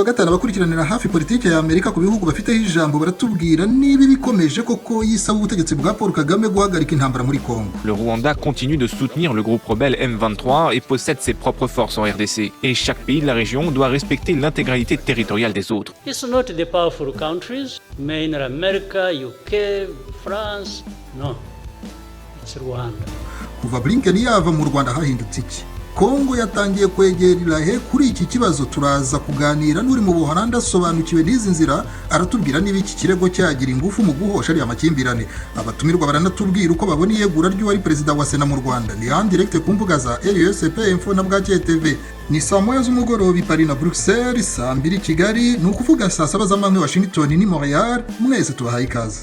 wa gatanu abakurikiranira hafi politike ya Amerika ku bihugu bafiteho ijambo baratubwira niba bikomeje koko yisaba ubutegetsi bwa Paul Kagame guhagarika intambara muri Congo. Le Rwanda continue de soutenir le groupe rebelle M23 et possède ses propres forces en RDC. Et chaque pays de la région doit respecter l'intégralité territoriale des autres. It's not the powerful countries, mainly America, UK, France. No, it's Rwanda. Kuva Blinken yava mu Rwanda hahindutse iki? Kongo yatangiye kwegerera he kuri iki kibazo turaza kuganira n'uri mu Buholandi asobanukiwe n'izi nzira aratubwira niba iki kirego cyagira ingufu mu guhosha ari amakimbirane. Abatumirwa baranatubwira uko babona iyegura ry'uwari perezida wa Sena mu Rwanda. Ni en direct ku mbuga za RSP Info na Bwakeye TV. Ni saa moya z'umugoroba i Paris na Bruxelles, saa 2 Kigali, ni ukuvuga saa 7 z'amanywa Washington ni Montreal. Mwese tubahaye ikaze.